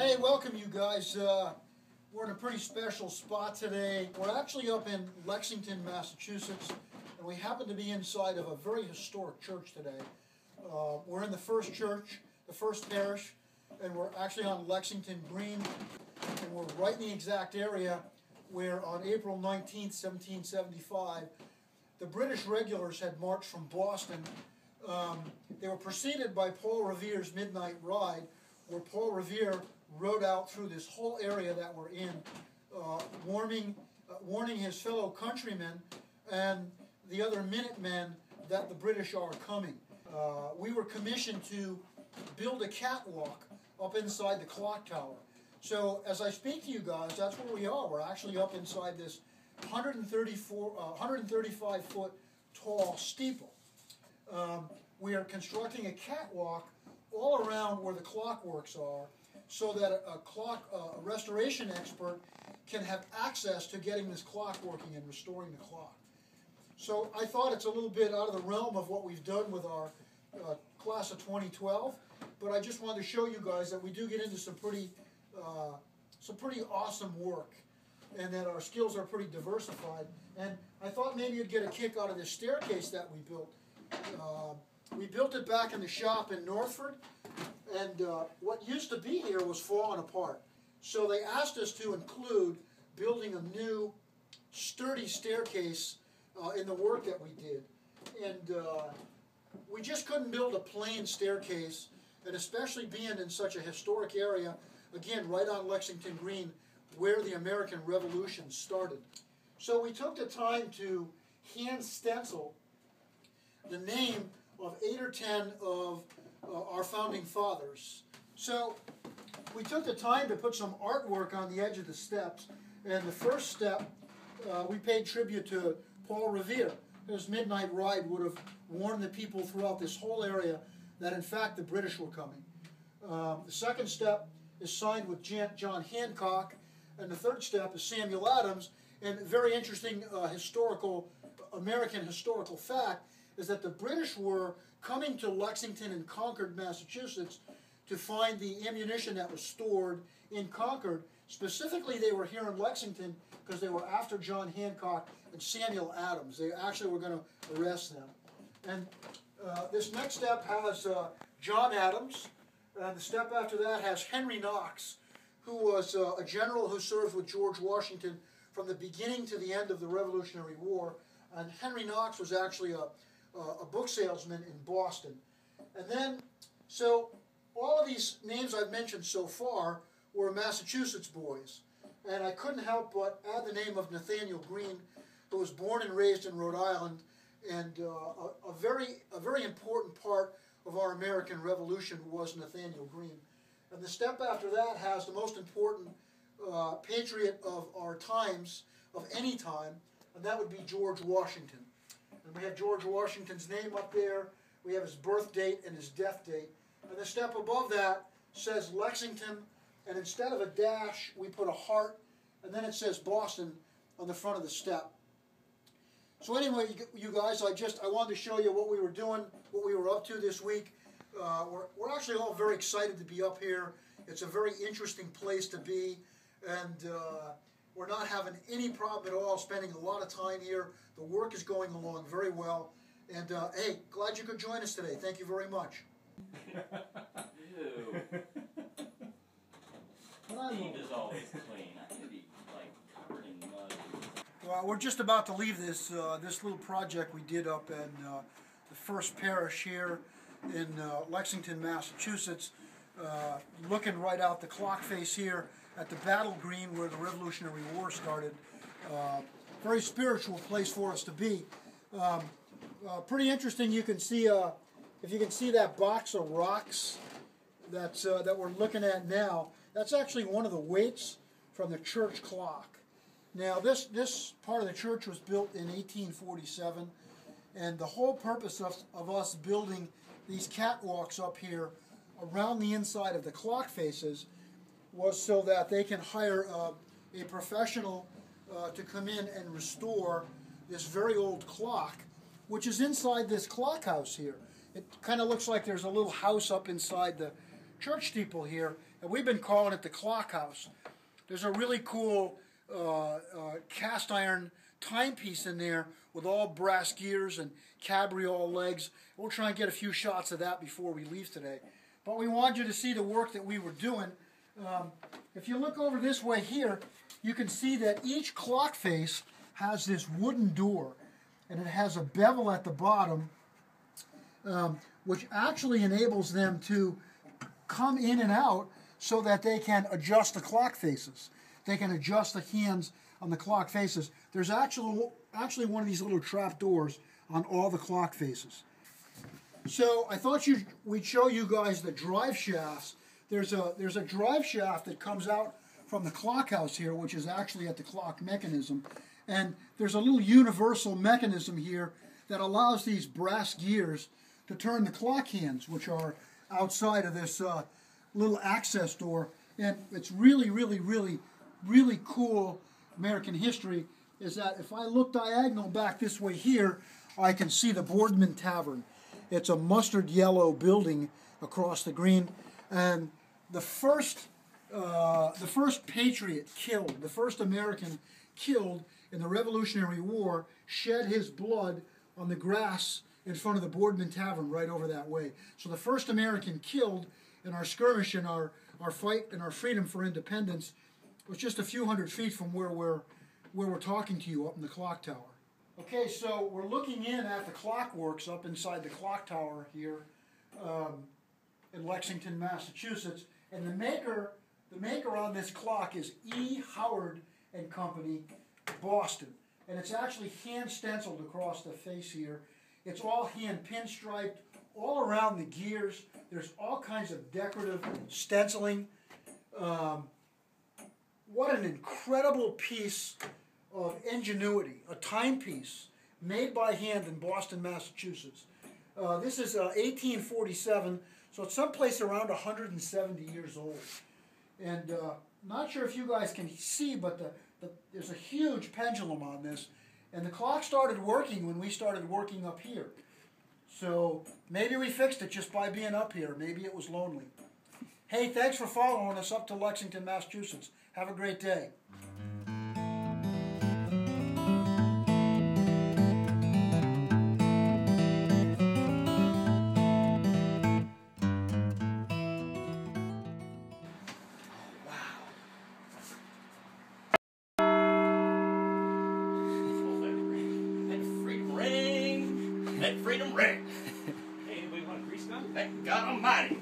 Hey, welcome you guys. We're in a pretty special spot today. We're actually up in Lexington, Massachusetts, and we happen to be inside of a very historic church today. We're in the first church, the first parish, and we're actually on Lexington Green, and we're right in the exact area where on April 19th, 1775, the British regulars had marched from Boston. They were preceded by Paul Revere's Midnight Ride, where Paul Revere rode out through this whole area that we're in, warning his fellow countrymen and the other Minutemen that the British are coming. We were commissioned to build a catwalk up inside the clock tower. So as I speak to you guys, that's where we are. We're actually up inside this 135-foot tall steeple. We are constructing a catwalk all around where the clockworks are, so that a restoration expert can have access to getting this clock working and restoring the clock. So I thought it's a little bit out of the realm of what we've done with our class of 2012, but I just wanted to show you guys that we do get into some pretty awesome work, and that our skills are pretty diversified. And I thought maybe you'd get a kick out of this staircase that we built. We built it back in the shop in Northford, and what used to be here was falling apart. So they asked us to include building a new sturdy staircase in the work that we did. And we just couldn't build a plain staircase, and especially being in such a historic area, again, right on Lexington Green, where the American Revolution started. So we took the time to hand stencil the name of 8 or 10 of our founding fathers. So we took the time to put some artwork on the edge of the steps, and the first step we paid tribute to Paul Revere. His Midnight Ride would have warned the people throughout this whole area that in fact the British were coming. The second step is signed with John Hancock, and the third step is Samuel Adams. And a very interesting American historical fact is that the British were coming to Lexington and Concord, Massachusetts, to find the ammunition that was stored in Concord. Specifically, they were here in Lexington because they were after John Hancock and Samuel Adams. They actually were going to arrest them. And this next step has John Adams, and the step after that has Henry Knox, who was a general who served with George Washington from the beginning to the end of the Revolutionary War. And Henry Knox was actually a book salesman in Boston. And then, so all of these names I've mentioned so far were Massachusetts boys. And I couldn't help but add the name of Nathaniel Greene, who was born and raised in Rhode Island, and a very important part of our American Revolution was Nathaniel Greene. And the step after that has the most important patriot of our times, of any time, and that would be George Washington. And we have George Washington's name up there. We have his birth date and his death date. And the step above that says Lexington, and instead of a dash, we put a heart, and then it says Boston on the front of the step. So anyway, you guys, I wanted to show you what we were doing, what we were up to this week. We're actually all very excited to be up here. It's a very interesting place to be, and we're not having any problem at all spending a lot of time here. The work is going along very well. And hey, glad you could join us today. Thank you very much. Ew. Steve is always clean. I could be like covered in mud. Well, we're just about to leave this little project we did up in the first parish here in Lexington, Massachusetts. Looking right out the clock face here at the Battle Green where the Revolutionary War started. Very spiritual place for us to be. Pretty interesting. You can see, if you can see that box of rocks that we're looking at now, that's actually one of the weights from the church clock. Now this part of the church was built in 1847, and the whole purpose of us building these catwalks up here around the inside of the clock faces was so that they can hire a professional to come in and restore this very old clock, which is inside this clock house here. It kind of looks like there's a little house up inside the church steeple here, and we've been calling it the Clock House. There's a really cool cast iron timepiece in there with all brass gears and cabriole legs. We'll try and get a few shots of that before we leave today. But we wanted you to see the work that we were doing. If you look over this way here, you can see that each clock face has this wooden door, and it has a bevel at the bottom, which actually enables them to come in and out so that they can adjust the clock faces. They can adjust the hands on the clock faces. There's actually one of these little trap doors on all the clock faces. So I thought we'd show you guys the drive shafts. There's a drive shaft that comes out from the clock house here, which is actually at the clock mechanism. And there's a little universal mechanism here that allows these brass gears to turn the clock hands, which are outside of this little access door. And it's really, really, really, really cool American history is that if I look diagonal back this way here, I can see the Boardman Tavern. It's a mustard yellow building across the green. And the first patriot killed, the first American killed in the Revolutionary War, shed his blood on the grass in front of the Boardman Tavern right over that way. So the first American killed in our skirmish and our fight and our freedom for independence was just a few hundred feet from where we're talking to you up in the clock tower. Okay, so we're looking in at the clock works up inside the clock tower here in Lexington, Massachusetts, and the maker on this clock is E. Howard and Company, Boston, and it's actually hand stenciled across the face here. It's all hand pinstriped all around the gears. There's all kinds of decorative stenciling. What an incredible piece of ingenuity, a timepiece made by hand in Boston, Massachusetts. This is 1847, so it's someplace around 170 years old. And not sure if you guys can see, but there's a huge pendulum on this. And the clock started working when we started working up here. So maybe we fixed it just by being up here. Maybe it was lonely. Hey, thanks for following us up to Lexington, Massachusetts. Have a great day. Let freedom ring. Hey, anybody want a grease gun? Thank God Almighty.